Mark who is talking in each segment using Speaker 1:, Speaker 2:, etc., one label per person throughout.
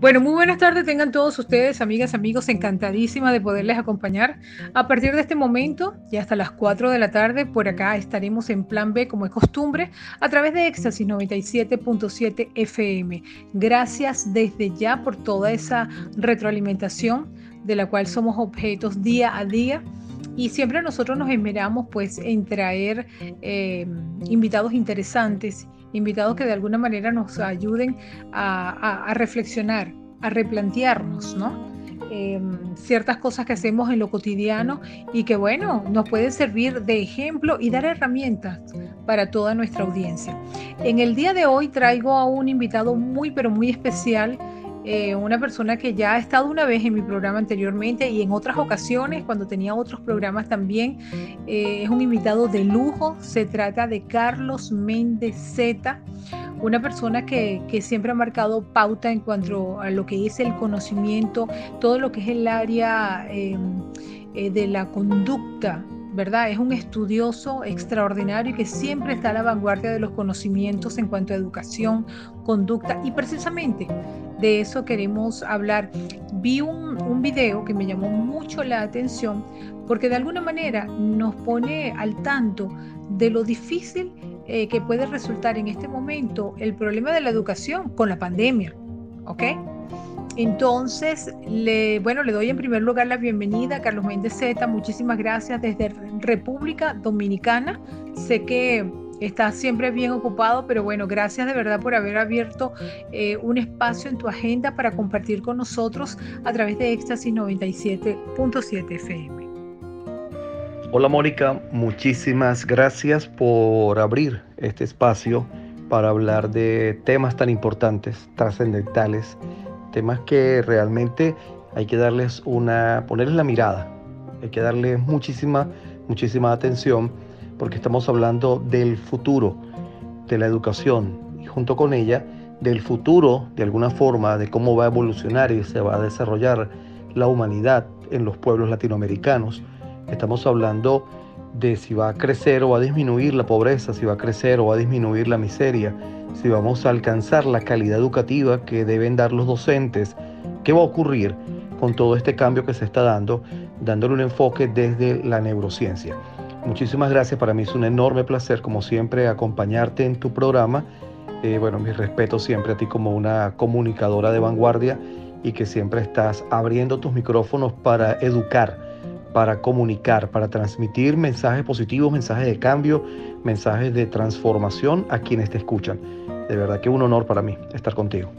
Speaker 1: Bueno, muy buenas tardes tengan todos ustedes, amigas, amigos, encantadísima de poderles acompañar. A partir de este momento y hasta las 4 de la tarde, por acá estaremos en Plan B, como es costumbre, a través de Éxtasis 97.7 FM. Gracias desde ya por toda esa retroalimentación de la cual somos objetos día a día. Y siempre nosotros nos esmeramos pues en traer invitados interesantes, invitados que de alguna manera nos ayuden a reflexionar, a replantearnos, ¿no? Ciertas cosas que hacemos en lo cotidiano y que, bueno, nos pueden servir de ejemplo y dar herramientas para toda nuestra audiencia. En el día de hoy traigo a un invitado muy, pero muy especial, una persona que ya ha estado una vez en mi programa anteriormente y en otras ocasiones, cuando tenía otros programas también. Es un invitado de lujo. Se trata de Carlos Méndez Zeta, una persona que siempre ha marcado pauta en cuanto a lo que es el conocimiento, todo lo que es el área de la conducta, ¿verdad? Es un estudioso extraordinario que siempre está a la vanguardia de los conocimientos en cuanto a educación, conducta, y precisamente de eso queremos hablar. Vi un video que me llamó mucho la atención porque de alguna manera nos pone al tanto de lo difícil que puede resultar en este momento el problema de la educación con la pandemia, ¿ok? Entonces, le doy en primer lugar la bienvenida a Carlos Méndez Zeta. Muchísimas gracias desde República Dominicana. Sé que estás siempre bien ocupado, pero bueno, gracias de verdad por haber abierto un espacio en tu agenda para compartir con nosotros a través de Éxtasis 97.7 FM.
Speaker 2: Hola Mónica, muchísimas gracias por abrir este espacio para hablar de temas tan importantes, trascendentales, temas que realmente hay que ponerles la mirada, hay que darles muchísima atención, porque estamos hablando del futuro de la educación y junto con ella del futuro, de alguna forma, de cómo va a evolucionar y se va a desarrollar la humanidad en los pueblos latinoamericanos. Estamos hablando de si va a crecer o va a disminuir la pobreza, si va a crecer o va a disminuir la miseria, si vamos a alcanzar la calidad educativa que deben dar los docentes. ¿Qué va a ocurrir con todo este cambio que se está dándole un enfoque desde la neurociencia? Muchísimas gracias, para mí es un enorme placer, como siempre, acompañarte en tu programa. Mi respeto siempre a ti como una comunicadora de vanguardia y que siempre estás abriendo tus micrófonos para educar, para comunicar, para transmitir mensajes positivos, mensajes de cambio, mensajes de transformación a quienes te escuchan. De verdad que un honor para mí estar contigo.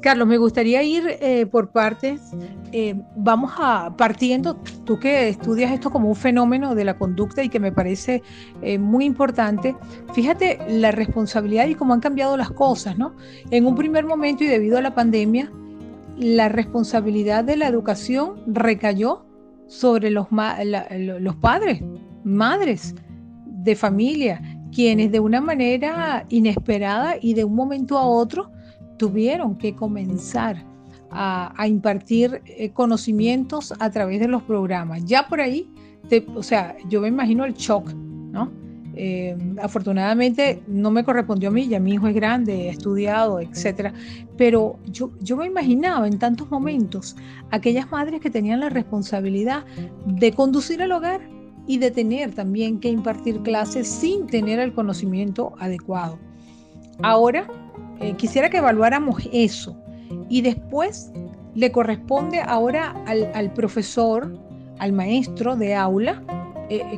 Speaker 1: Carlos, me gustaría ir por partes. Vamos partiendo, tú que estudias esto como un fenómeno de la conducta y que me parece muy importante. Fíjate la responsabilidad y cómo han cambiado las cosas, ¿no? En un primer momento y debido a la pandemia, la responsabilidad de la educación recayó sobre los padres, madres de familia, quienes de una manera inesperada y de un momento a otro tuvieron que comenzar a impartir conocimientos a través de los programas. Ya por ahí, yo me imagino el shock, ¿no? Afortunadamente no me correspondió a mí, ya mi hijo es grande, ha estudiado, etcétera, pero yo me imaginaba en tantos momentos aquellas madres que tenían la responsabilidad de conducir el hogar y de tener también que impartir clases sin tener el conocimiento adecuado. Ahora, quisiera que evaluáramos eso y después le corresponde ahora al profesor, al maestro de aula,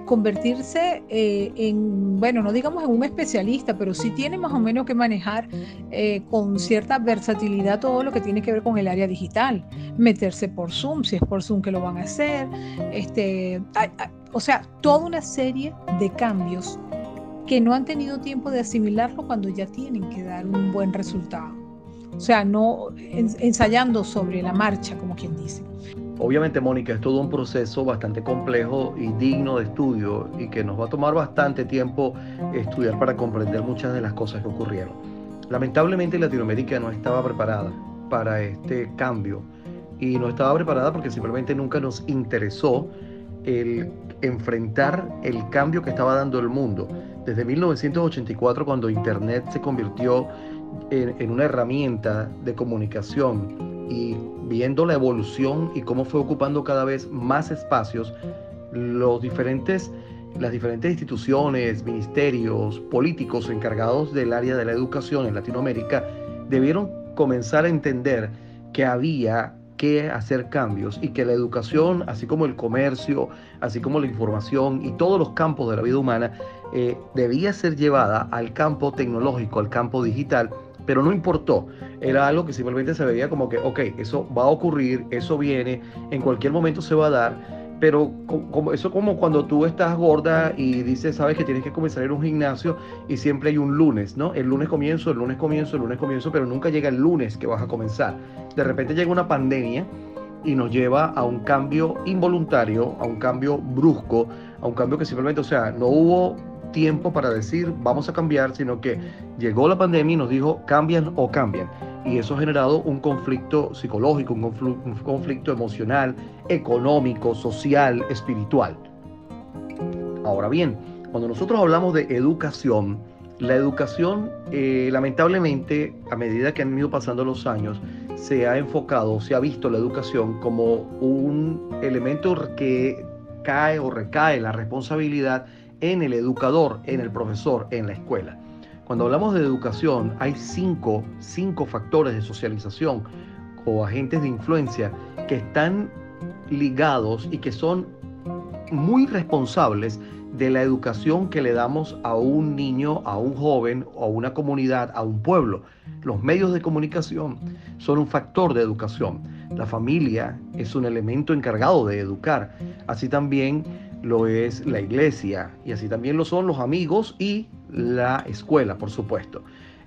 Speaker 1: convertirse no digamos en un especialista, pero sí tiene más o menos que manejar con cierta versatilidad todo lo que tiene que ver con el área digital, meterse por Zoom, si es por Zoom que lo van a hacer, toda una serie de cambios que no han tenido tiempo de asimilarlo cuando ya tienen que dar un buen resultado. O sea, no ensayando sobre la marcha, como quien dice.
Speaker 2: Obviamente, Mónica, es todo un proceso bastante complejo y digno de estudio y que nos va a tomar bastante tiempo estudiar para comprender muchas de las cosas que ocurrieron. Lamentablemente, Latinoamérica no estaba preparada para este cambio y no estaba preparada porque simplemente nunca nos interesó el enfrentar el cambio que estaba dando el mundo. Desde 1984, cuando Internet se convirtió en una herramienta de comunicación y viendo la evolución y cómo fue ocupando cada vez más espacios, las diferentes instituciones, ministerios, políticos encargados del área de la educación en Latinoamérica debieron comenzar a entender que había que hacer cambios y que la educación, así como el comercio, así como la información y todos los campos de la vida humana, debía ser llevada al campo tecnológico, al campo digital, pero no importó. Era algo que simplemente se veía como que, ok, eso va a ocurrir, eso viene, en cualquier momento se va a dar. Pero eso como cuando tú estás gorda y dices, sabes que tienes que comenzar a ir a un gimnasio y siempre hay un lunes, ¿no? El lunes comienzo, pero nunca llega el lunes que vas a comenzar. De repente llega una pandemia y nos lleva a un cambio involuntario, a un cambio brusco, a un cambio que simplemente, o sea, no hubo tiempo para decir vamos a cambiar, sino que llegó la pandemia y nos dijo cambian o cambian. Y eso ha generado un conflicto psicológico, un conflicto emocional, económico, social, espiritual. Ahora bien, cuando nosotros hablamos de educación, la educación lamentablemente, a medida que han ido pasando los años, se ha enfocado, se ha visto la educación como un elemento que cae o recae la responsabilidad en el educador, en el profesor, en la escuela. Cuando hablamos de educación, hay cinco factores de socialización o agentes de influencia que están ligados y que son muy responsables de la educación que le damos a un niño, a un joven, a una comunidad, a un pueblo. Los medios de comunicación son un factor de educación. La familia es un elemento encargado de educar. Así también lo es la iglesia y así también lo son los amigos y la escuela, por supuesto.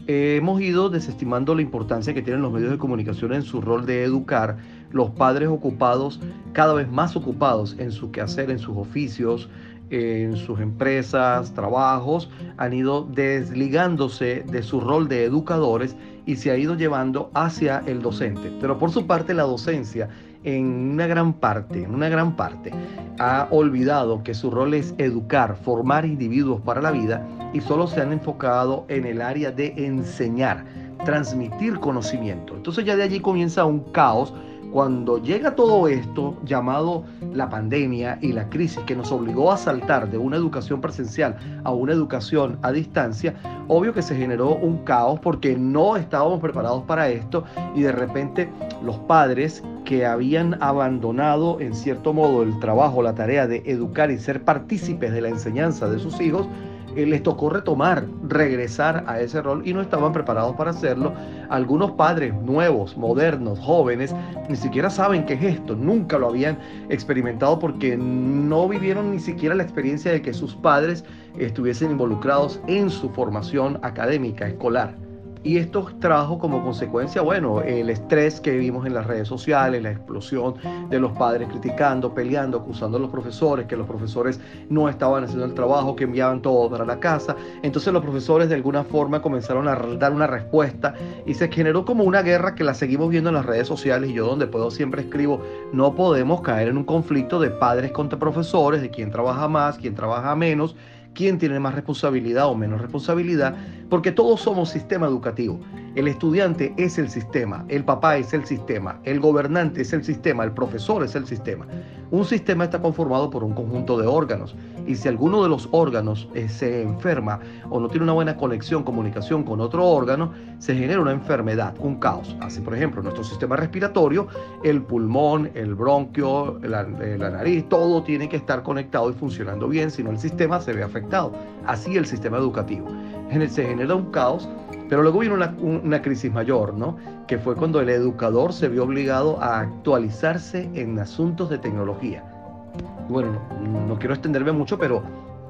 Speaker 2: Hemos ido desestimando la importancia que tienen los medios de comunicación en su rol de educar. Los padres ocupados, cada vez más ocupados en su quehacer, en sus oficios, en sus empresas, trabajos, han ido desligándose de su rol de educadores y se ha ido llevando hacia el docente. Pero por su parte la docencia en una gran parte, ha olvidado que su rol es educar, formar individuos para la vida y solo se han enfocado en el área de enseñar, transmitir conocimiento. Entonces ya de allí comienza un caos. Cuando llega todo esto llamado la pandemia y la crisis que nos obligó a saltar de una educación presencial a una educación a distancia, obvio que se generó un caos porque no estábamos preparados para esto y de repente los padres que habían abandonado en cierto modo el trabajo, la tarea de educar y ser partícipes de la enseñanza de sus hijos, les tocó regresar a ese rol y no estaban preparados para hacerlo. Algunos padres nuevos, modernos, jóvenes, ni siquiera saben qué es esto, nunca lo habían experimentado porque no vivieron ni siquiera la experiencia de que sus padres estuviesen involucrados en su formación académica, escolar. Y esto trajo como consecuencia, bueno, el estrés que vivimos en las redes sociales, la explosión de los padres criticando, peleando, acusando a los profesores, que los profesores no estaban haciendo el trabajo, que enviaban todo para la casa. Entonces los profesores de alguna forma comenzaron a dar una respuesta y se generó como una guerra que la seguimos viendo en las redes sociales y yo donde puedo siempre escribo, no podemos caer en un conflicto de padres contra profesores, de quién trabaja más, quién trabaja menos, quién tiene más responsabilidad o menos responsabilidad, porque todos somos sistema educativo. El estudiante es el sistema, el papá es el sistema, el gobernante es el sistema, el profesor es el sistema. Un sistema está conformado por un conjunto de órganos y si alguno de los órganos se enferma o no tiene una buena conexión, comunicación con otro órgano, se genera una enfermedad, un caos. Así, por ejemplo, nuestro sistema respiratorio, el pulmón, el bronquio, la nariz, todo tiene que estar conectado y funcionando bien, si no el sistema se ve afectado. Así el sistema educativo. Se genera un caos, pero luego vino una crisis mayor, ¿no? Que fue cuando el educador se vio obligado a actualizarse en asuntos de tecnología. Bueno, no quiero extenderme mucho, pero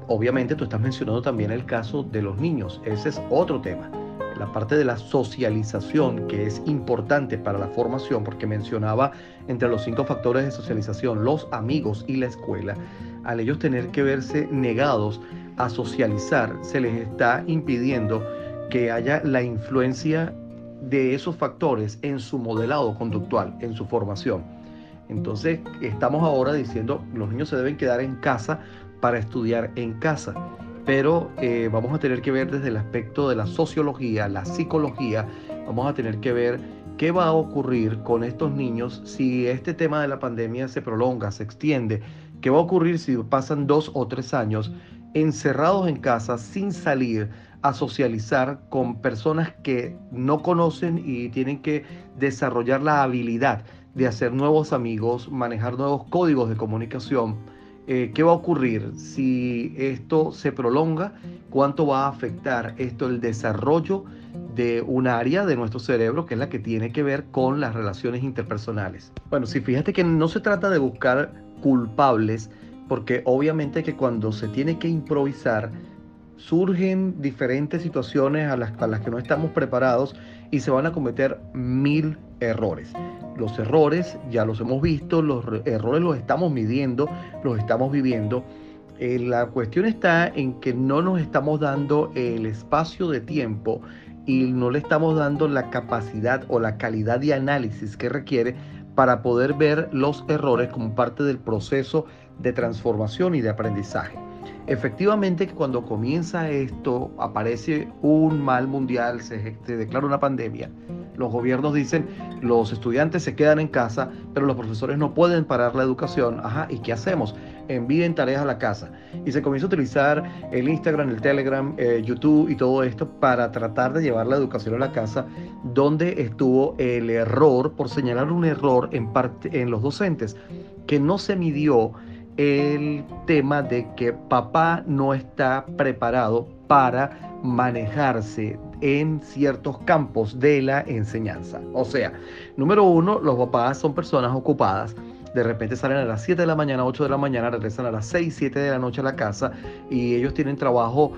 Speaker 2: obviamente tú estás mencionando también el caso de los niños. Ese es otro tema. La parte de la socialización, que es importante para la formación, porque mencionaba entre los 5 factores de socialización, los amigos y la escuela. Al ellos tener que verse negados a socializar, se les está impidiendo que haya la influencia de esos factores en su modelado conductual, en su formación. Entonces, estamos ahora diciendo los niños se deben quedar en casa para estudiar en casa, pero vamos a tener que ver desde el aspecto de la sociología, la psicología, vamos a tener que ver qué va a ocurrir con estos niños si este tema de la pandemia se prolonga, se extiende. ¿Qué va a ocurrir si pasan 2 o 3 años encerrados en casa sin salir a socializar con personas que no conocen y tienen que desarrollar la habilidad de hacer nuevos amigos, manejar nuevos códigos de comunicación? ¿Qué va a ocurrir si esto se prolonga? ¿Cuánto va a afectar esto el desarrollo de un área de nuestro cerebro que es la que tiene que ver con las relaciones interpersonales? Bueno, sí, fíjate que no se trata de buscar culpables, porque obviamente que cuando se tiene que improvisar surgen diferentes situaciones a las que no estamos preparados y se van a cometer 1000 errores. Los errores ya los hemos visto, los errores los estamos midiendo, los estamos viviendo. La cuestión está en que no nos estamos dando el espacio de tiempo y no le estamos dando la capacidad o la calidad de análisis que requiere para poder ver los errores como parte del proceso de transformación y de aprendizaje. Efectivamente, cuando comienza esto, aparece un mal mundial, se declara una pandemia. Los gobiernos dicen, los estudiantes se quedan en casa, pero los profesores no pueden parar la educación. Ajá, ¿y qué hacemos? Envíen tareas a la casa. Y se comienza a utilizar el Instagram, el Telegram, YouTube y todo esto para tratar de llevar la educación a la casa, donde estuvo el error, por señalar un error en parte en los docentes, que no se midió el tema de que papá no está preparado para manejarse en ciertos campos de la enseñanza. O sea, número uno, los papás son personas ocupadas. De repente salen a las 7 de la mañana, 8 de la mañana, regresan a las 6, 7 de la noche a la casa y ellos tienen trabajo,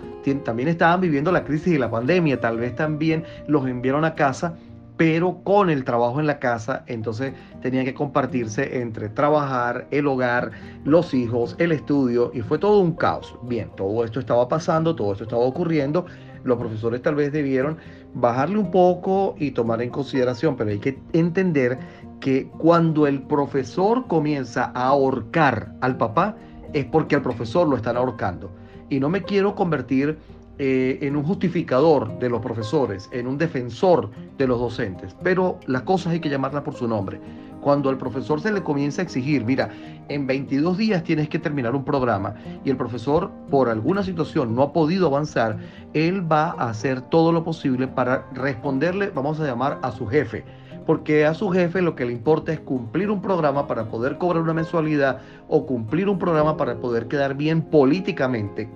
Speaker 2: también estaban viviendo la crisis y la pandemia, tal vez también los enviaron a casa, pero con el trabajo en la casa, entonces tenían que compartirse entre trabajar, el hogar, los hijos, el estudio, y fue todo un caos. Bien, todo esto estaba pasando, todo esto estaba ocurriendo, los profesores tal vez debieron bajarle un poco y tomar en consideración, pero hay que entender que cuando el profesor comienza a ahorcar al papá, es porque al profesor lo están ahorcando. Y no me quiero convertir en un justificador de los profesores, en un defensor de los docentes, pero las cosas hay que llamarlas por su nombre. Cuando al profesor se le comienza a exigir, mira, en 22 días tienes que terminar un programa y el profesor por alguna situación no ha podido avanzar, él va a hacer todo lo posible para responderle, vamos a llamar a su jefe, porque a su jefe lo que le importa es cumplir un programa para poder cobrar una mensualidad o cumplir un programa para poder quedar bien políticamente.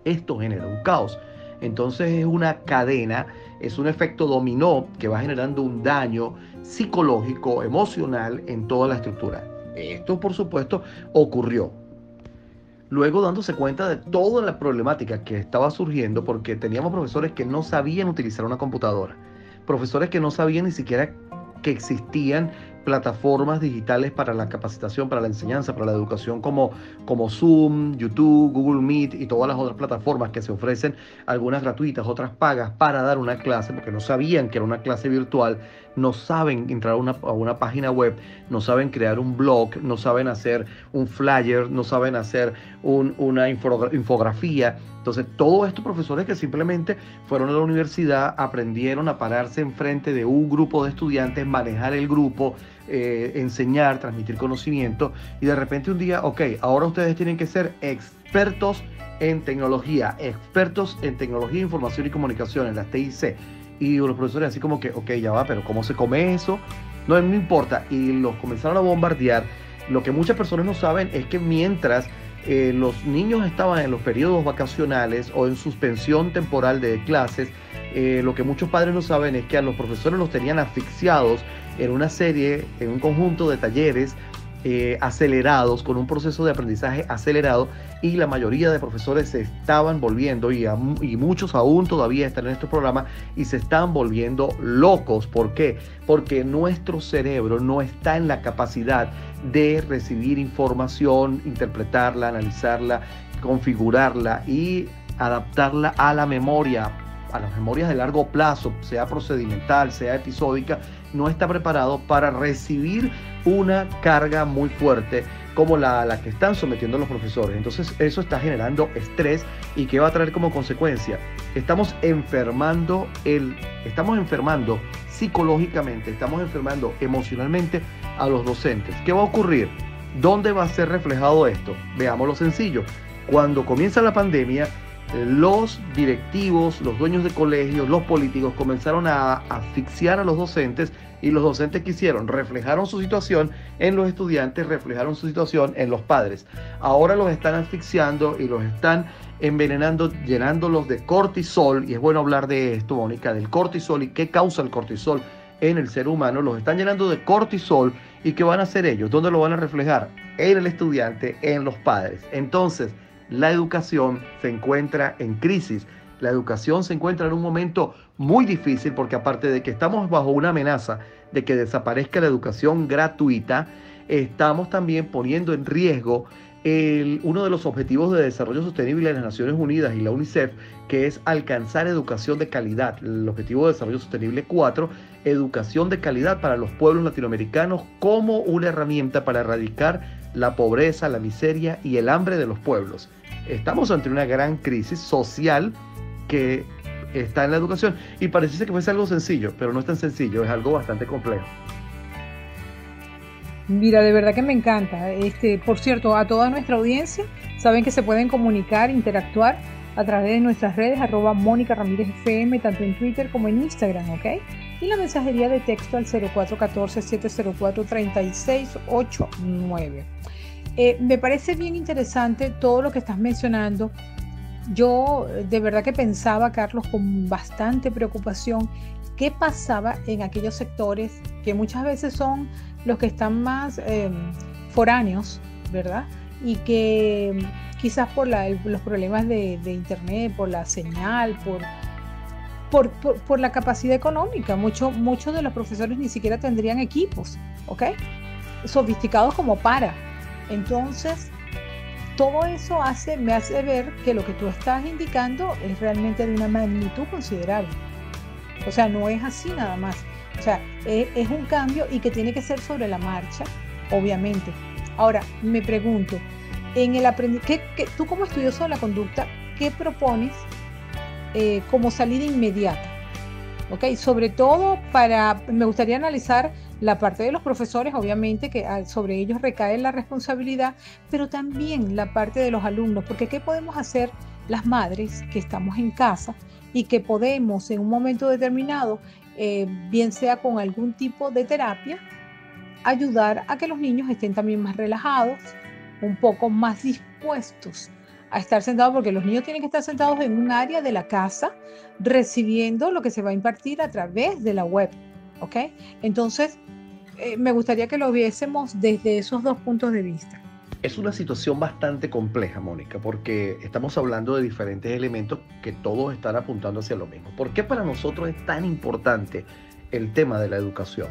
Speaker 2: Esto genera un caos. Entonces es una cadena, es un efecto dominó que va generando un daño psicológico, emocional en toda la estructura. Esto, por supuesto, ocurrió. Luego dándose cuenta de toda la problemática que estaba surgiendo, porque teníamos profesores que no sabían utilizar una computadora, profesores que no sabían ni siquiera que existían plataformas digitales para la capacitación, para la enseñanza, para la educación como Zoom, YouTube, Google Meet y todas las otras plataformas que se ofrecen, algunas gratuitas, otras pagas, para dar una clase, porque no sabían que era una clase virtual, no saben entrar a una página web, no saben crear un blog, no saben hacer un flyer, no saben hacer una infografía. Entonces, todos estos profesores que simplemente fueron a la universidad, aprendieron a pararse enfrente de un grupo de estudiantes, manejar el grupo, enseñar, transmitir conocimiento, y de repente un día, ok, ahora ustedes tienen que ser expertos en tecnología, información y comunicación, en las TIC. Y los profesores así como que, ok, ya va, pero ¿cómo se come eso? No importa. Y los comenzaron a bombardear. Lo que muchas personas no saben es que mientras los niños estaban en los periodos vacacionales o en suspensión temporal de clases, lo que muchos padres no saben es que a los profesores los tenían asfixiados en una serie, en un conjunto de talleres acelerados, con un proceso de aprendizaje acelerado, y la mayoría de profesores se estaban volviendo, y muchos aún todavía están en estos programas, y se están volviendo locos. ¿Por qué? Porque nuestro cerebro no está en la capacidad de recibir información, interpretarla, analizarla, configurarla y adaptarla a la memoria, a las memorias de largo plazo, sea procedimental, sea episódica. No está preparado para recibir una carga muy fuerte como la que están sometiendo los profesores. Entonces eso está generando estrés. ¿Y qué va a traer como consecuencia? Estamos enfermando psicológicamente, estamos enfermando emocionalmente a los docentes. ¿Qué va a ocurrir? ¿Dónde va a ser reflejado esto? Veamos lo sencillo. Cuando comienza la pandemia, los directivos, los dueños de colegios, los políticos comenzaron a asfixiar a los docentes, y los docentes que hicieron, reflejaron su situación en los estudiantes, reflejaron su situación en los padres. Ahora los están asfixiando y los están envenenando, llenándolos de cortisol, y es bueno hablar de esto, Mónica, del cortisol y qué causa el cortisol en el ser humano. Los están llenando de cortisol, y ¿qué van a hacer ellos? ¿Dónde lo van a reflejar? En el estudiante, en los padres. Entonces, la educación se encuentra en crisis. La educación se encuentra en un momento muy difícil, porque aparte de que estamos bajo una amenaza de que desaparezca la educación gratuita, estamos también poniendo en riesgo uno de los objetivos de desarrollo sostenible de las Naciones Unidas y la UNICEF, que es alcanzar educación de calidad. El objetivo de desarrollo sostenible 4, educación de calidad para los pueblos latinoamericanos como una herramienta para erradicar la pobreza, la miseria y el hambre de los pueblos. Estamos ante una gran crisis social que está en la educación, y parece que fuese algo sencillo, pero no es tan sencillo, es algo bastante complejo.
Speaker 1: Mira, de verdad que me encanta. Por cierto, a toda nuestra audiencia, saben que se pueden comunicar, interactuar a través de nuestras redes, @Mónica Ramírez FM, tanto en Twitter como en Instagram, ¿ok? Y la mensajería de texto al 0414-704-3689. Me parece bien interesante todo lo que estás mencionando. Yo de verdad que pensaba, Carlos, con bastante preocupación, qué pasaba en aquellos sectores que muchas veces son los que están más foráneos, ¿verdad? Y que quizás por los problemas de internet, por la señal, por la capacidad económica, muchos de los profesores ni siquiera tendrían equipos, ¿ok? Sofisticados como para. Entonces, todo eso me hace ver que lo que tú estás indicando es realmente de una magnitud considerable. O sea, no es así nada más. O sea, es un cambio, y que tiene que ser sobre la marcha, obviamente. Ahora, me pregunto, en el tú como estudioso de la conducta, ¿qué propones como salida inmediata? ¿Ok? Sobre todo me gustaría analizar la parte de los profesores, obviamente, que sobre ellos recae la responsabilidad, pero también la parte de los alumnos, porque ¿qué podemos hacer las madres que estamos en casa y que podemos en un momento determinado, bien sea con algún tipo de terapia, ayudar a que los niños estén también más relajados, un poco más dispuestos a estar sentados, porque los niños tienen que estar sentados en un área de la casa recibiendo lo que se va a impartir a través de la web, ¿ok? Entonces, me gustaría que lo viésemos desde esos dos puntos de vista.
Speaker 2: Es una situación bastante compleja, Mónica, porque estamos hablando de diferentes elementos que todos están apuntando hacia lo mismo. ¿Por qué para nosotros es tan importante el tema de la educación?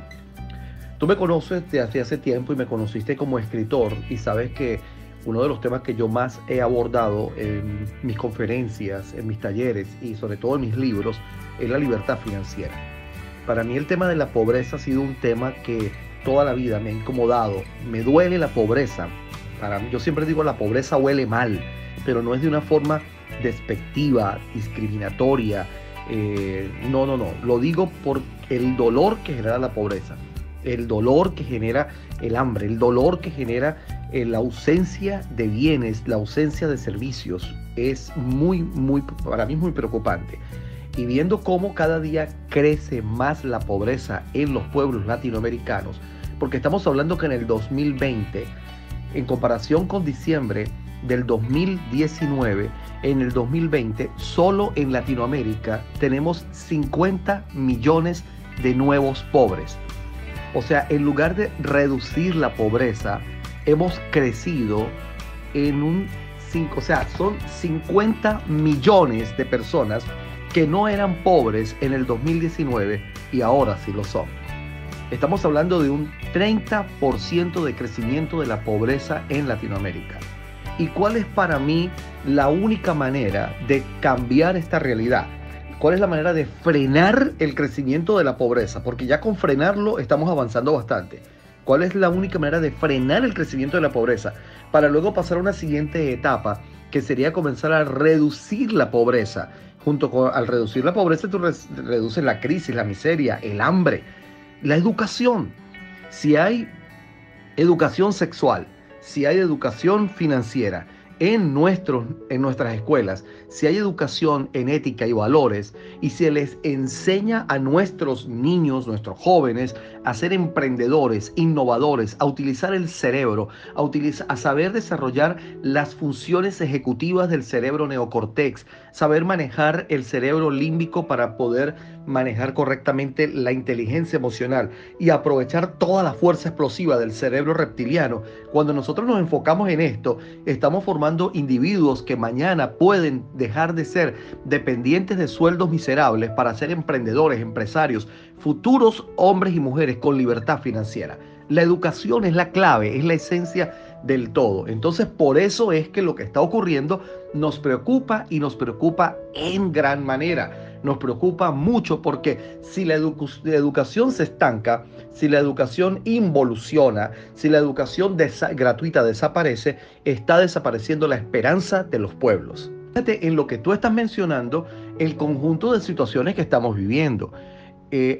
Speaker 2: Tú me conoces desde hace tiempo y me conociste como escritor, y sabes que uno de los temas que yo más he abordado en mis conferencias, en mis talleres y sobre todo en mis libros es la libertad financiera. Para mí el tema de la pobreza ha sido un tema que toda la vida me ha incomodado. Me duele la pobreza. Para mí, yo siempre digo, la pobreza huele mal, pero no es de una forma despectiva, discriminatoria. No. Lo digo por el dolor que genera la pobreza, el dolor que genera el hambre, el dolor que genera la ausencia de bienes, la ausencia de servicios. Es para mí muy preocupante. Y viendo cómo cada día crece más la pobreza en los pueblos latinoamericanos, porque estamos hablando que en el 2020, en comparación con diciembre del 2019, en el 2020, solo en Latinoamérica tenemos 50 millones de nuevos pobres. O sea, en lugar de reducir la pobreza, hemos crecido en son 50 millones de personas que no eran pobres en el 2019 y ahora sí lo son. Estamos hablando de un 30% de crecimiento de la pobreza en Latinoamérica. ¿Y cuál es para mí la única manera de cambiar esta realidad? ¿Cuál es la manera de frenar el crecimiento de la pobreza? Porque ya con frenarlo estamos avanzando bastante. ¿Cuál es la única manera de frenar el crecimiento de la pobreza? Para luego pasar a una siguiente etapa, que sería comenzar a reducir la pobreza. Al reducir la pobreza, tú reduces la crisis, la miseria, el hambre, la educación. Si hay educación sexual, si hay educación financiera en nuestras escuelas, si hay educación en ética y valores, y se les enseña a nuestros niños, nuestros jóvenes, a ser emprendedores, innovadores, a utilizar el cerebro, a saber desarrollar las funciones ejecutivas del cerebro neocortex, saber manejar el cerebro límbico para poder manejar correctamente la inteligencia emocional y aprovechar toda la fuerza explosiva del cerebro reptiliano. Cuando nosotros nos enfocamos en esto, estamos formando individuos que mañana pueden dejar de ser dependientes de sueldos miserables para ser emprendedores, empresarios, futuros hombres y mujeres con libertad financiera. La educación es la clave, es la esencia del todo. Entonces, por eso es que lo que está ocurriendo nos preocupa, y nos preocupa en gran manera. Nos preocupa mucho porque si la educación se estanca, si la educación involuciona, si la educación gratuita desaparece, está desapareciendo la esperanza de los pueblos. Fíjate en lo que tú estás mencionando, el conjunto de situaciones que estamos viviendo.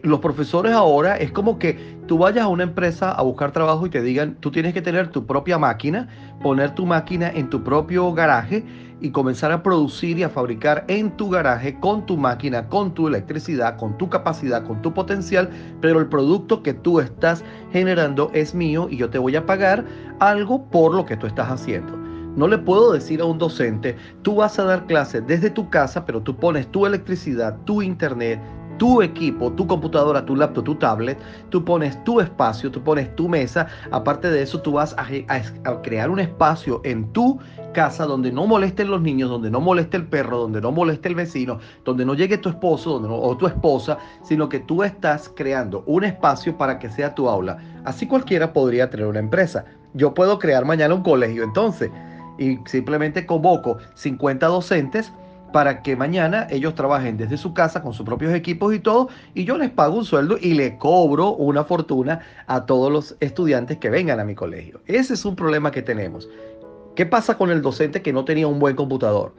Speaker 2: Los profesores ahora es como que tú vayas a una empresa a buscar trabajo y te digan, tú tienes que tener tu propia máquina, poner tu máquina en tu propio garaje y comenzar a producir y a fabricar en tu garaje con tu máquina, con tu electricidad, con tu capacidad, con tu potencial, pero el producto que tú estás generando es mío y yo te voy a pagar algo por lo que tú estás haciendo. No le puedo decir a un docente, tú vas a dar clases desde tu casa, pero tú pones tu electricidad, tu internet, tu equipo, tu computadora, tu laptop, tu tablet, tú pones tu espacio, tú pones tu mesa. Aparte de eso, tú vas a crear un espacio en tu casa donde no molesten los niños, donde no moleste el perro, donde no moleste el vecino, donde no llegue tu esposo o tu esposa, sino que tú estás creando un espacio para que sea tu aula. Así cualquiera podría tener una empresa. Yo puedo crear mañana un colegio entonces y simplemente convoco 50 docentes para que mañana ellos trabajen desde su casa con sus propios equipos y todo, y yo les pago un sueldo y le cobro una fortuna a todos los estudiantes que vengan a mi colegio. Ese es un problema que tenemos. ¿Qué pasa con el docente que no tenía un buen computador?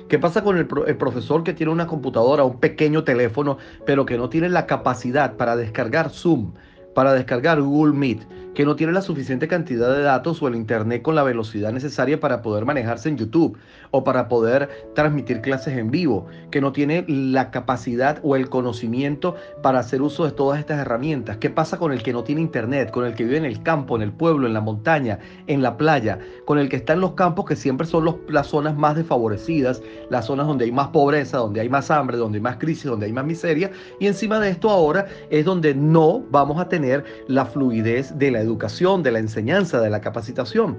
Speaker 2: ¿Qué pasa con el profesor que tiene una computadora, un pequeño teléfono, pero que no tiene la capacidad para descargar Zoom, para descargar Google Meet, que no tiene la suficiente cantidad de datos o el internet con la velocidad necesaria para poder manejarse en YouTube o para poder transmitir clases en vivo, que no tiene la capacidad o el conocimiento para hacer uso de todas estas herramientas? ¿Qué pasa con el que no tiene internet, con el que vive en el campo, en el pueblo, en la montaña, en la playa, con el que está en los campos, que siempre son las zonas más desfavorecidas, las zonas donde hay más pobreza, donde hay más hambre, donde hay más crisis, donde hay más miseria? Y encima de esto ahora es donde no vamos a tener la fluidez de la educación, de la enseñanza, de la capacitación.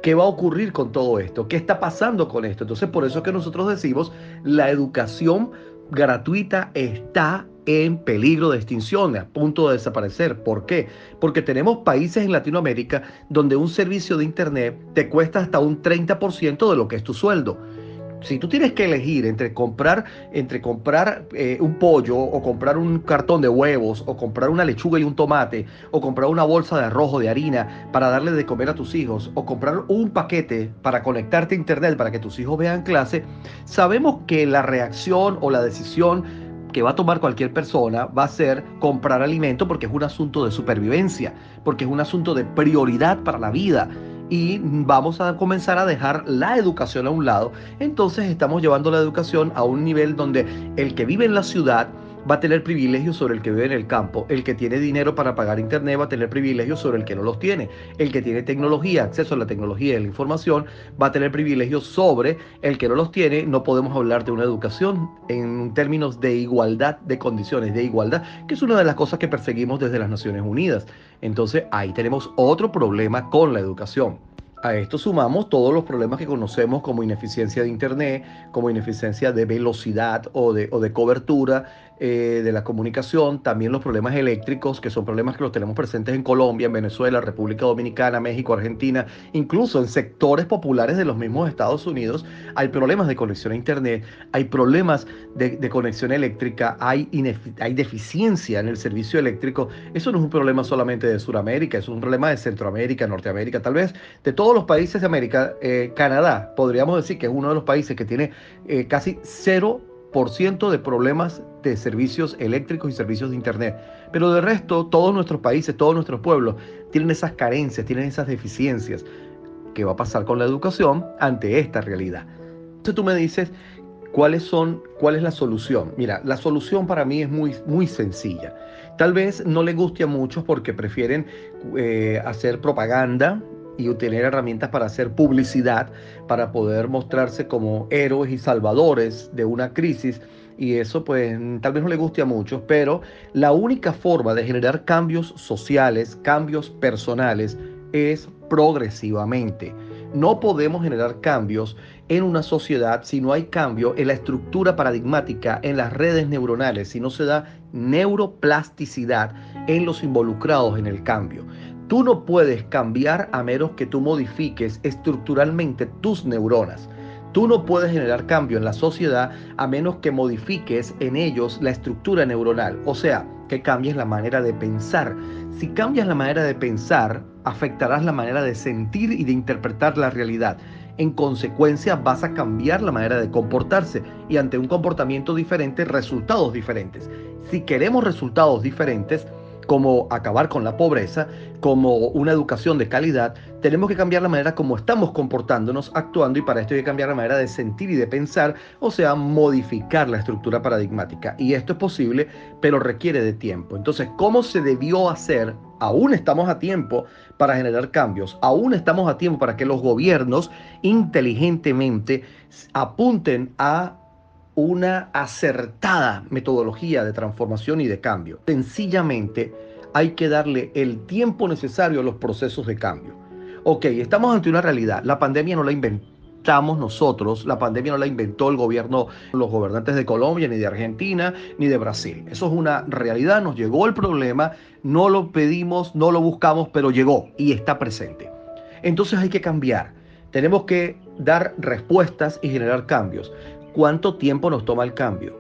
Speaker 2: ¿Qué va a ocurrir con todo esto? ¿Qué está pasando con esto? Entonces, por eso es que nosotros decimos, la educación gratuita está en peligro de extinción, a punto de desaparecer. ¿Por qué? Porque tenemos países en Latinoamérica donde un servicio de internet te cuesta hasta un 30% de lo que es tu sueldo. Si tú tienes que elegir entre comprar un pollo, o comprar un cartón de huevos, o comprar una lechuga y un tomate, o comprar una bolsa de arroz o de harina para darle de comer a tus hijos, o comprar un paquete para conectarte a internet para que tus hijos vean clase, sabemos que la reacción o la decisión que va a tomar cualquier persona va a ser comprar alimento, porque es un asunto de supervivencia, porque es un asunto de prioridad para la vida. Y vamos a comenzar a dejar la educación a un lado. Entonces estamos llevando la educación a un nivel donde el que vive en la ciudad va a tener privilegios sobre el que vive en el campo. El que tiene dinero para pagar internet va a tener privilegios sobre el que no los tiene. El que tiene tecnología, acceso a la tecnología y a la información, va a tener privilegios sobre el que no los tiene. No podemos hablar de una educación en términos de igualdad de condiciones, de igualdad, que es una de las cosas que perseguimos desde las Naciones Unidas. Entonces ahí tenemos otro problema con la educación. A esto sumamos todos los problemas que conocemos como ineficiencia de internet, como ineficiencia de velocidad o de cobertura, de la comunicación, también los problemas eléctricos, que son problemas que los tenemos presentes en Colombia, en Venezuela, República Dominicana, México, Argentina, incluso en sectores populares de los mismos Estados Unidos, hay problemas de conexión a Internet, hay problemas de conexión eléctrica, hay deficiencia en el servicio eléctrico. Eso no es un problema solamente de Sudamérica, es un problema de Centroamérica, Norteamérica, tal vez de todos los países de América. Canadá, podríamos decir que es uno de los países que tiene casi 0% de problemas de servicios eléctricos y servicios de Internet. Pero de resto, todos nuestros países, todos nuestros pueblos tienen esas carencias, tienen esas deficiencias. ¿Qué va a pasar con la educación ante esta realidad? Entonces tú me dices, ¿cuál es la solución? Mira, la solución para mí es muy sencilla. Tal vez no le guste a muchos porque prefieren hacer propaganda y tener herramientas para hacer publicidad, para poder mostrarse como héroes y salvadores de una crisis, y eso pues tal vez no le guste a muchos, pero la única forma de generar cambios sociales, cambios personales, es progresivamente. No podemos generar cambios en una sociedad si no hay cambio en la estructura paradigmática, en las redes neuronales, si no se da neuroplasticidad en los involucrados en el cambio. Tú no puedes cambiar a menos que tú modifiques estructuralmente tus neuronas. Tú no puedes generar cambio en la sociedad a menos que modifiques en ellos la estructura neuronal, o sea, que cambies la manera de pensar. Si cambias la manera de pensar, afectarás la manera de sentir y de interpretar la realidad. En consecuencia, vas a cambiar la manera de comportarse y ante un comportamiento diferente, resultados diferentes. Si queremos resultados diferentes, como acabar con la pobreza, como una educación de calidad, tenemos que cambiar la manera como estamos comportándonos, actuando, y para esto hay que cambiar la manera de sentir y de pensar, o sea, modificar la estructura paradigmática. Y esto es posible, pero requiere de tiempo. Entonces, ¿cómo se debió hacer? Aún estamos a tiempo para generar cambios, aún estamos a tiempo para que los gobiernos inteligentemente apunten a una acertada metodología de transformación y de cambio. Sencillamente hay que darle el tiempo necesario a los procesos de cambio. Ok, estamos ante una realidad. La pandemia no la inventamos nosotros, la pandemia no la inventó el gobierno, los gobernantes de Colombia, ni de Argentina, ni de Brasil. Eso es una realidad, nos llegó el problema, no lo pedimos, no lo buscamos, pero llegó y está presente. Entonces hay que cambiar. Tenemos que dar respuestas y generar cambios. ¿Cuánto tiempo nos toma el cambio?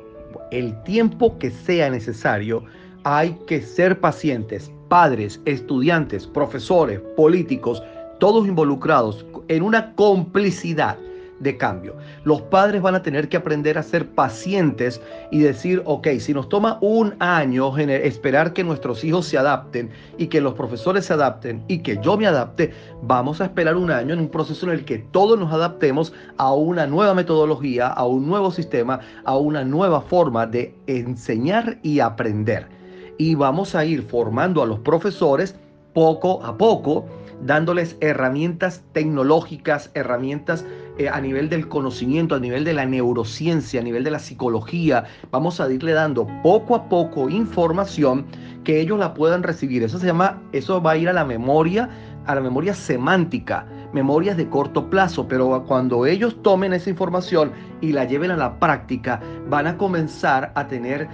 Speaker 2: El tiempo que sea necesario. Hay que ser pacientes, padres, estudiantes, profesores, políticos, todos involucrados en una complicidad de cambio. Los padres van a tener que aprender a ser pacientes y decir, ok, si nos toma un año esperar que nuestros hijos se adapten y que los profesores se adapten y que yo me adapte, vamos a esperar un año en un proceso en el que todos nos adaptemos a una nueva metodología, a un nuevo sistema, a una nueva forma de enseñar y aprender. Y vamos a ir formando a los profesores poco a poco, dándoles herramientas tecnológicas, herramientas a nivel del conocimiento, a nivel de la neurociencia, a nivel de la psicología. Vamos a irle dando poco a poco información que ellos la puedan recibir. Eso va a ir a la memoria semántica, memorias de corto plazo, pero cuando ellos tomen esa información y la lleven a la práctica, van a comenzar a tener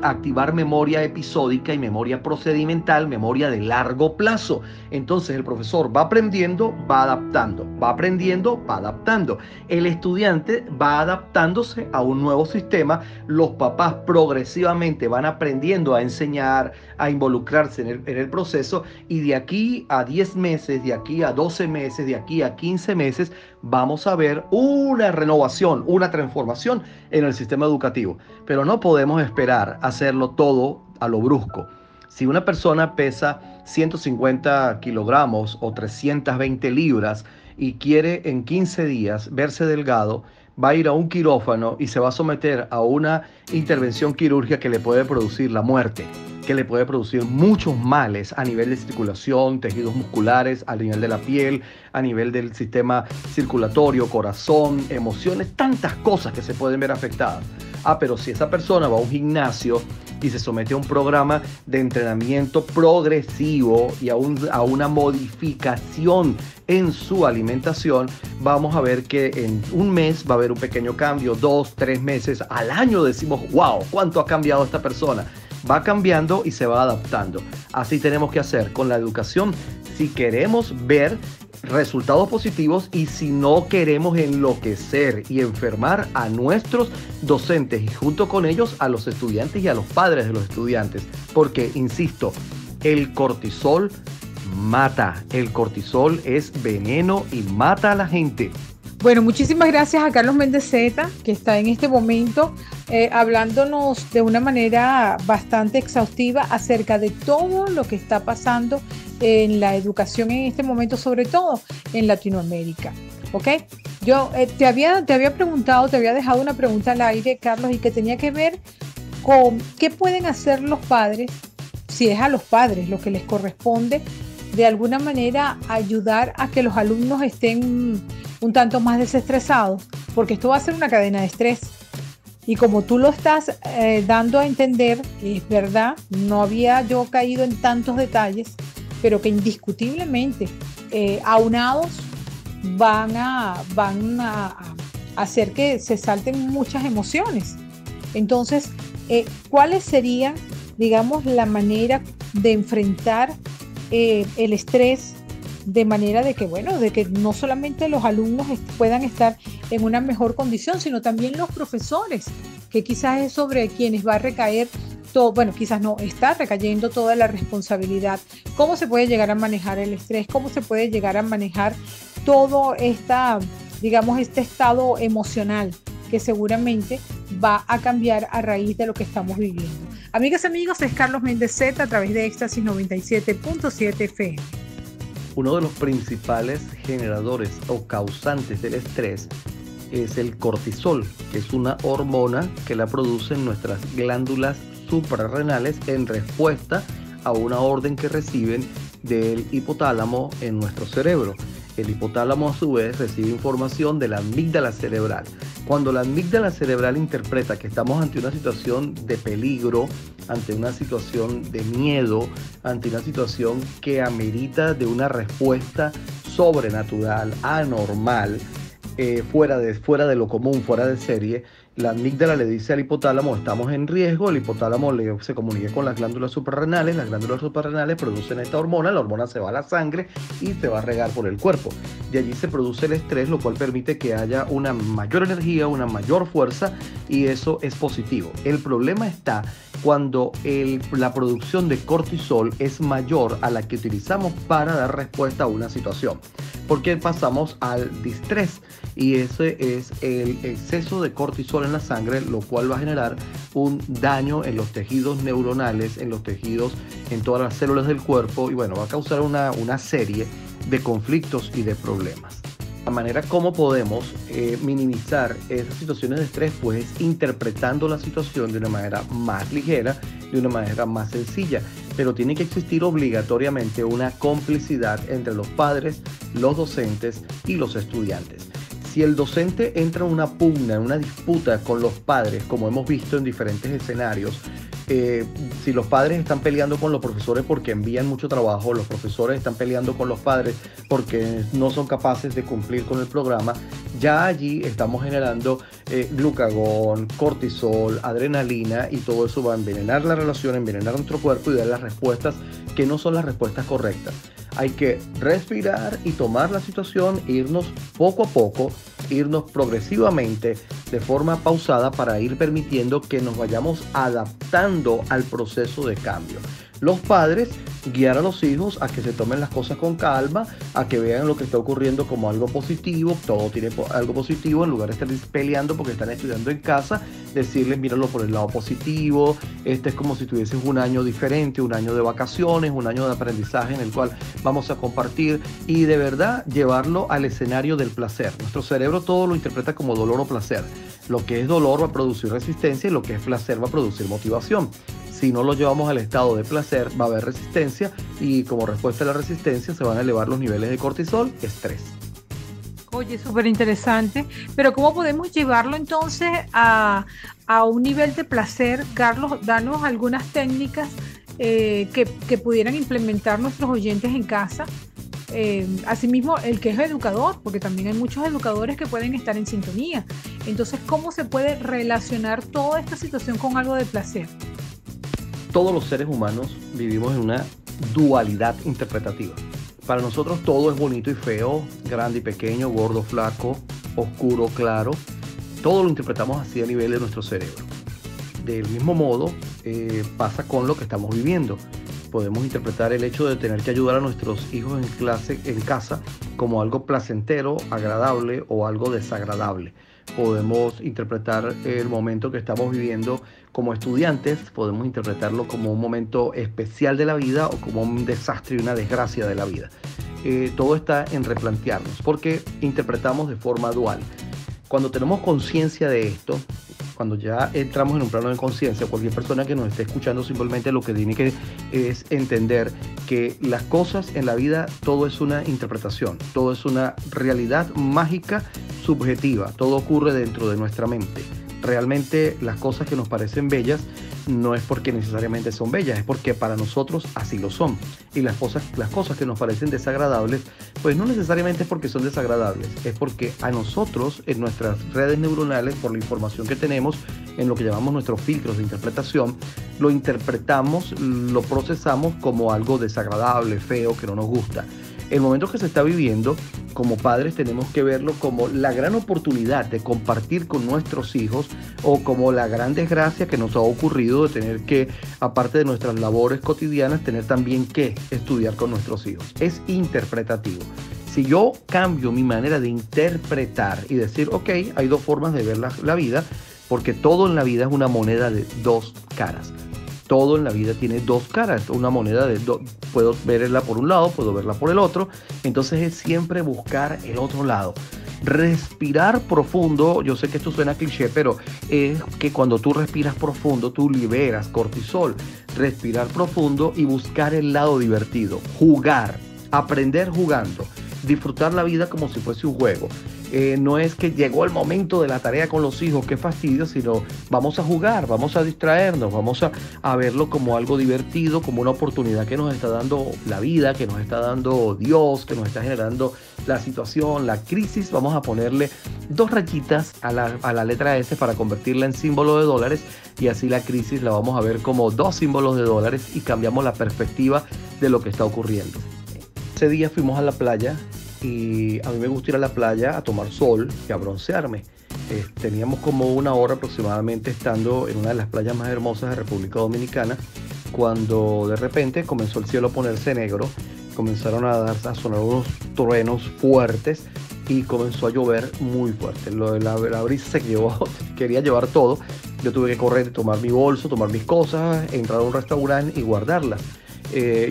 Speaker 2: activar memoria episódica y memoria procedimental, memoria de largo plazo. Entonces el profesor va aprendiendo, va adaptando, va aprendiendo, va adaptando. El estudiante va adaptándose a un nuevo sistema. Los papás progresivamente van aprendiendo a enseñar, a involucrarse en el proceso, y de aquí a 10 meses, de aquí a 12 meses, de aquí a 15 meses, vamos a ver una renovación, una transformación en el sistema educativo. Pero no podemos esperar hacerlo todo a lo brusco. Si una persona pesa 150 kilogramos o 320 libras y quiere en 15 días verse delgado, va a ir a un quirófano y se va a someter a una intervención quirúrgica que le puede producir la muerte, que le puede producir muchos males a nivel de circulación, tejidos musculares, a nivel de la piel, a nivel del sistema circulatorio, corazón, emociones, tantas cosas que se pueden ver afectadas. Pero si esa persona va a un gimnasio y se somete a un programa de entrenamiento progresivo y a una modificación en su alimentación, vamos a ver que en un mes va a haber un pequeño cambio, 2, 3 meses, al año decimos, wow, ¿cuánto ha cambiado esta persona? Va cambiando y se va adaptando. Así tenemos que hacer con la educación si queremos ver resultados positivos y si no queremos enloquecer y enfermar a nuestros docentes y junto con ellos a los estudiantes y a los padres de los estudiantes. Porque, insisto, el cortisol mata. El cortisol es veneno y mata a la gente.
Speaker 1: Bueno, muchísimas gracias a Carlos Méndez Zeta, que está en este momento hablándonos de una manera bastante exhaustiva acerca de todo lo que está pasando en la educación en este momento, sobre todo en Latinoamérica. ¿Ok? Yo te había preguntado, te había dejado una pregunta al aire, Carlos, y que tenía que ver con qué pueden hacer los padres, si es a los padres lo que les corresponde, de alguna manera ayudar a que los alumnos estén un tanto más desestresados, porque esto va a ser una cadena de estrés. Y como tú lo estás dando a entender, es verdad, no había yo caído en tantos detalles, pero que indiscutiblemente aunados van a hacer que se salten muchas emociones. Entonces, ¿cuáles serían, digamos, la manera de enfrentar el estrés de manera de que, bueno, de que no solamente los alumnos puedan estar en una mejor condición, sino también los profesores, que quizás es sobre quienes va a recaer todo, bueno, quizás no, está recayendo toda la responsabilidad? ¿Cómo se puede llegar a manejar el estrés? ¿Cómo se puede llegar a manejar todo digamos, este estado emocional que seguramente va a cambiar a raíz de lo que estamos viviendo? Amigas y amigos, es Carlos Méndez Zeta a través de Éxtasis 97.7 FM.
Speaker 2: Uno de los principales generadores o causantes del estrés es el cortisol, que es una hormona que la producen nuestras glándulas suprarrenales en respuesta a una orden que reciben del hipotálamo en nuestro cerebro. El hipotálamo a su vez recibe información de la amígdala cerebral. Cuando la amígdala cerebral interpreta que estamos ante una situación de peligro, ante una situación de miedo, ante una situación que amerita de una respuesta sobrenatural, anormal, fuera de lo común, fuera de serie, la amígdala le dice al hipotálamo, estamos en riesgo. El hipotálamo se comunica con las glándulas suprarrenales producen esta hormona, la hormona se va a la sangre y se va a regar por el cuerpo. De allí se produce el estrés, lo cual permite que haya una mayor energía, una mayor fuerza, y eso es positivo. El problema está cuando la producción de cortisol es mayor a la que utilizamos para dar respuesta a una situación, porque pasamos al distrés, y ese es el exceso de cortisol en la sangre, lo cual va a generar un daño en los tejidos neuronales, en los tejidos, en todas las células del cuerpo, y bueno, va a causar una serie de conflictos y de problemas. La manera como podemos minimizar esas situaciones de estrés, pues interpretando la situación de una manera más ligera, de una manera más sencilla, pero tiene que existir obligatoriamente una complicidad entre los padres, los docentes y los estudiantes. Si el docente entra en una pugna, en una disputa con los padres, como hemos visto en diferentes escenarios, si los padres están peleando con los profesores porque envían mucho trabajo, los profesores están peleando con los padres porque no son capaces de cumplir con el programa, ya allí estamos generando glucagón, cortisol, adrenalina, y todo eso va a envenenar la relación, envenenar nuestro cuerpo y dar las respuestas que no son las respuestas correctas. Hay que respirar y tomar la situación, irnos poco a poco, irnos progresivamente, de forma pausada, para ir permitiendo que nos vayamos adaptando al proceso de cambio. Los padres, guiar a los hijos a que se tomen las cosas con calma, a que vean lo que está ocurriendo como algo positivo, todo tiene algo positivo, en lugar de estar peleando porque están estudiando en casa, decirles míralo por el lado positivo, este es como si tuvieses un año diferente, un año de vacaciones, un año de aprendizaje en el cual vamos a compartir, y de verdad llevarlo al escenario del placer. Nuestro cerebro todo lo interpreta como dolor o placer. Lo que es dolor va a producir resistencia y lo que es placer va a producir motivación. Si no lo llevamos al estado de placer, va a haber resistencia, y como respuesta a la resistencia se van a elevar los niveles de cortisol, estrés.
Speaker 1: Oye, súper interesante, pero ¿cómo podemos llevarlo entonces a un nivel de placer? Carlos, danos algunas técnicas que pudieran implementar nuestros oyentes en casa. Asimismo, el que es educador, porque también hay muchos educadores que pueden estar en sintonía. Entonces, ¿cómo se puede relacionar toda esta situación con algo de placer?
Speaker 2: Todos los seres humanos vivimos en una dualidad interpretativa. Para nosotros todo es bonito y feo, grande y pequeño, gordo, flaco, oscuro, claro. Todo lo interpretamos así a nivel de nuestro cerebro. Del mismo modo, pasa con lo que estamos viviendo. Podemos interpretar el hecho de tener que ayudar a nuestros hijos en casa, como algo placentero, agradable o algo desagradable. Podemos interpretar el momento que estamos viviendo como estudiantes, podemos interpretarlo como un momento especial de la vida o como un desastre y una desgracia de la vida. Todo está en replantearnos, porque interpretamos de forma dual. Cuando tenemos conciencia de esto, cuando ya entramos en un plano de conciencia, cualquier persona que nos esté escuchando simplemente lo que tiene que es entender que las cosas en la vida, todo es una interpretación, todo es una realidad mágica, subjetiva, todo ocurre dentro de nuestra mente. Realmente las cosas que nos parecen bellas no es porque necesariamente son bellas, es porque para nosotros así lo son. Y las cosas que nos parecen desagradables, pues no necesariamente es porque son desagradables, es porque a nosotros, en nuestras redes neuronales, por la información que tenemos, en lo que llamamos nuestros filtros de interpretación, lo interpretamos, lo procesamos como algo desagradable, feo, que no nos gusta. El momento que se está viviendo, como padres tenemos que verlo como la gran oportunidad de compartir con nuestros hijos o como la gran desgracia que nos ha ocurrido de tener que, aparte de nuestras labores cotidianas, tener también que estudiar con nuestros hijos. Es interpretativo. Si yo cambio mi manera de interpretar y decir, ok, hay dos formas de ver la vida, porque todo en la vida es una moneda de dos caras. Todo en la vida tiene dos caras, una moneda de puedo verla por un lado, puedo verla por el otro, entonces es siempre buscar el otro lado. Respirar profundo, yo sé que esto suena cliché, pero es que cuando tú respiras profundo, tú liberas cortisol. Respirar profundo y buscar el lado divertido, jugar, aprender jugando, disfrutar la vida como si fuese un juego. No es que llegó el momento de la tarea con los hijos, qué fastidio, sino vamos a jugar, vamos a distraernos, vamos a verlo como algo divertido, como una oportunidad que nos está dando la vida, que nos está dando Dios, que nos está generando la situación, la crisis. Vamos a ponerle dos rayitas a la letra S para convertirla en símbolo de dólares, y así la crisis la vamos a ver como dos símbolos de dólares y cambiamos la perspectiva de lo que está ocurriendo. Ese día fuimos a la playa. Y a mí me gusta ir a la playa a tomar sol y a broncearme. Teníamos como una hora aproximadamente estando en una de las playas más hermosas de República Dominicana, cuando de repente comenzó el cielo a ponerse negro, comenzaron a sonar unos truenos fuertes y comenzó a llover muy fuerte. La brisa se llevó, quería llevar todo. Yo tuve que correr, tomar mi bolso, tomar mis cosas, entrar a un restaurante y guardarlas.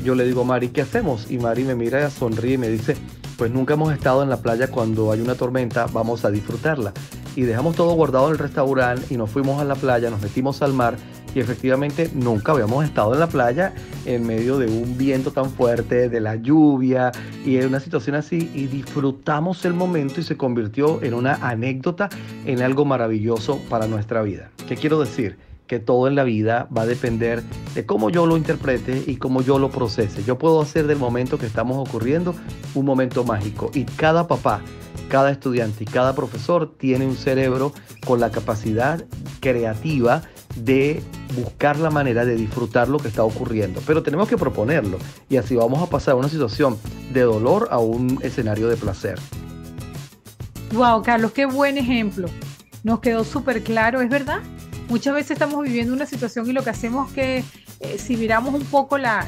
Speaker 2: Yo le digo a Mari, ¿qué hacemos? Y Mari me mira, sonríe y me dice, pues nunca hemos estado en la playa cuando hay una tormenta, vamos a disfrutarla. Y dejamos todo guardado en el restaurante y nos fuimos a la playa, nos metimos al mar y efectivamente nunca habíamos estado en la playa en medio de un viento tan fuerte, de la lluvia y en una situación así, y disfrutamos el momento y se convirtió en una anécdota, en algo maravilloso para nuestra vida. ¿Qué quiero decir? Que todo en la vida va a depender de cómo yo lo interprete y cómo yo lo procese. Yo puedo hacer del momento que estamos ocurriendo un momento mágico, y cada papá, cada estudiante y cada profesor tiene un cerebro con la capacidad creativa de buscar la manera de disfrutar lo que está ocurriendo, pero tenemos que proponerlo, y así vamos a pasar de una situación de dolor a un escenario de placer.
Speaker 1: Wow, Carlos, qué buen ejemplo. Nos quedó súper claro, ¿es verdad? Muchas veces estamos viviendo una situación y lo que hacemos es que si miramos un poco la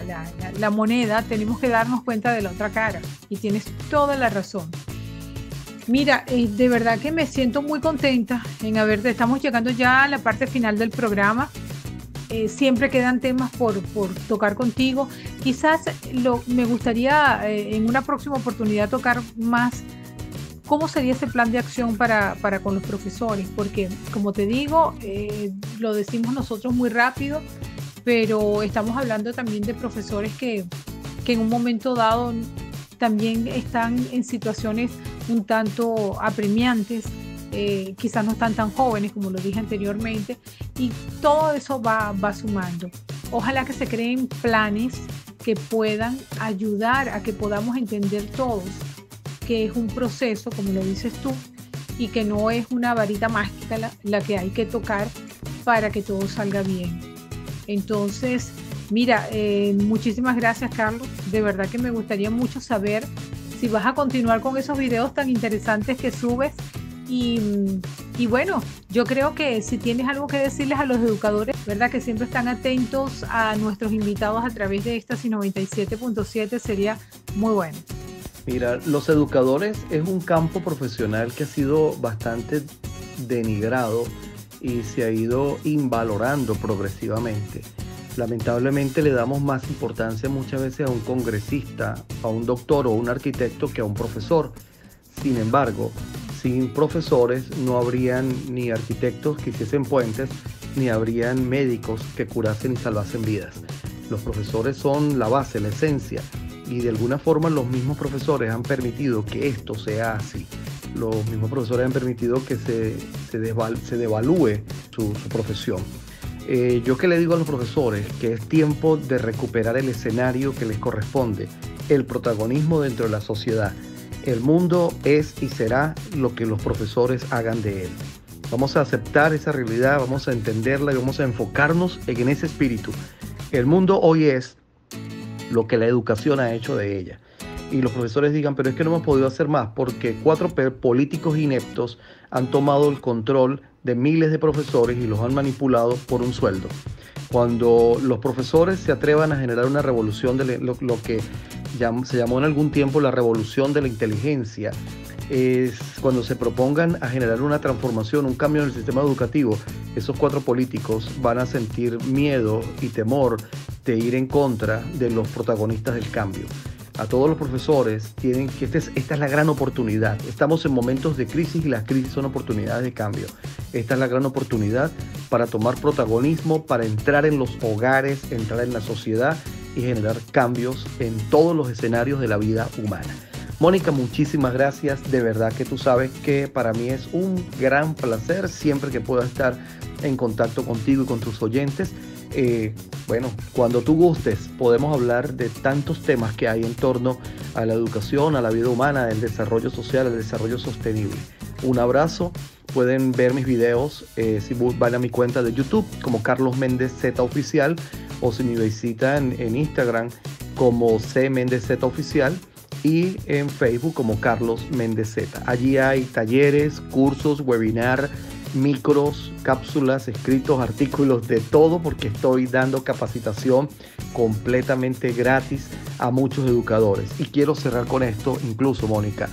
Speaker 1: moneda, tenemos que darnos cuenta de la otra cara. Y tienes toda la razón. Mira, de verdad que me siento muy contenta en haberte. Estamos llegando ya a la parte final del programa. Siempre quedan temas por tocar contigo. Quizás me gustaría en una próxima oportunidad tocar más cómo sería ese plan de acción para con los profesores, porque como te digo, lo decimos nosotros muy rápido, pero estamos hablando también de profesores que en un momento dado también están en situaciones un tanto apremiantes, quizás no están tan jóvenes como lo dije anteriormente, y todo eso va sumando. Ojalá que se creen planes que puedan ayudar a que podamos entender todos que es un proceso, como lo dices tú, y que no es una varita mágica la que hay que tocar para que todo salga bien. Entonces, mira, muchísimas gracias, Carlos. De verdad que me gustaría mucho saber si vas a continuar con esos videos tan interesantes que subes. Y bueno, yo creo que si tienes algo que decirles a los educadores, ¿verdad? Que siempre están atentos a nuestros invitados a través de Éxtasis 97.7, sería muy bueno.
Speaker 2: Mira, los educadores es un campo profesional que ha sido bastante denigrado y se ha ido invalorando progresivamente. Lamentablemente le damos más importancia muchas veces a un congresista, a un doctor o un arquitecto que a un profesor. Sin embargo, sin profesores no habrían ni arquitectos que hiciesen puentes, ni habrían médicos que curasen y salvasen vidas. Los profesores son la base, la esencia. Y de alguna forma los mismos profesores han permitido que esto sea así. Los mismos profesores han permitido que se devalúe su profesión. Yo que le digo a los profesores que es tiempo de recuperar el escenario que les corresponde, el protagonismo dentro de la sociedad. El mundo es y será lo que los profesores hagan de él. Vamos a aceptar esa realidad, vamos a entenderla y vamos a enfocarnos en ese espíritu. El mundo hoy es lo que la educación ha hecho de ella. Y los profesores digan, pero es que no hemos podido hacer más porque 4 políticos ineptos han tomado el control de miles de profesores y los han manipulado por un sueldo. Cuando los profesores se atrevan a generar una revolución de lo que se llamó en algún tiempo la revolución de la inteligencia, es cuando se propongan a generar una transformación, un cambio en el sistema educativo, esos 4 políticos van a sentir miedo y temor de ir en contra de los protagonistas del cambio. A todos los profesores tienen que, esta es la gran oportunidad. Estamos en momentos de crisis y las crisis son oportunidades de cambio. Esta es la gran oportunidad para tomar protagonismo, para entrar en los hogares, entrar en la sociedad y generar cambios en todos los escenarios de la vida humana. Mónica, muchísimas gracias. De verdad que tú sabes que para mí es un gran placer siempre que pueda estar en contacto contigo y con tus oyentes. Bueno, cuando tú gustes podemos hablar de tantos temas que hay en torno a la educación, a la vida humana, el desarrollo social, el desarrollo sostenible. Un abrazo. Pueden ver mis videos si van a mi cuenta de YouTube como Carlos Méndez Z Oficial, o si me visitan en Instagram como C Méndez Z Oficial, y en Facebook como Carlos Méndez Z. Allí hay talleres, cursos, webinar, micros, cápsulas, escritos, artículos, de todo, porque estoy dando capacitación completamente gratis a muchos educadores. Y quiero cerrar con esto, incluso, Mónica,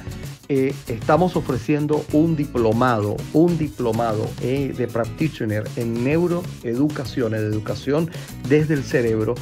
Speaker 2: estamos ofreciendo un diplomado de practitioner en neuroeducación, en educación desde el cerebro,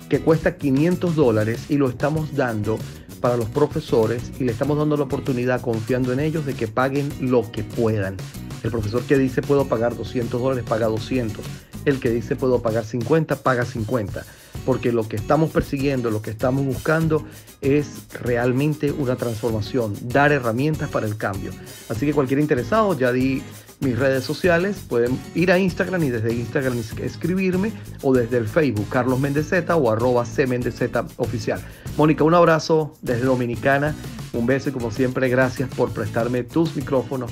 Speaker 2: que cuesta $500 y lo estamos dando para los profesores y le estamos dando la oportunidad, confiando en ellos, de que paguen lo que puedan. El profesor que dice puedo pagar $200, paga 200. El que dice puedo pagar 50, paga 50. Porque lo que estamos persiguiendo, lo que estamos buscando es realmente una transformación, dar herramientas para el cambio. Así que cualquier interesado, ya di mis redes sociales, pueden ir a Instagram y desde Instagram escribirme, o desde el Facebook Carlos Méndez Z o @CMéndezZ oficial. Mónica, un abrazo desde Dominicana, un beso y como siempre gracias por prestarme tus micrófonos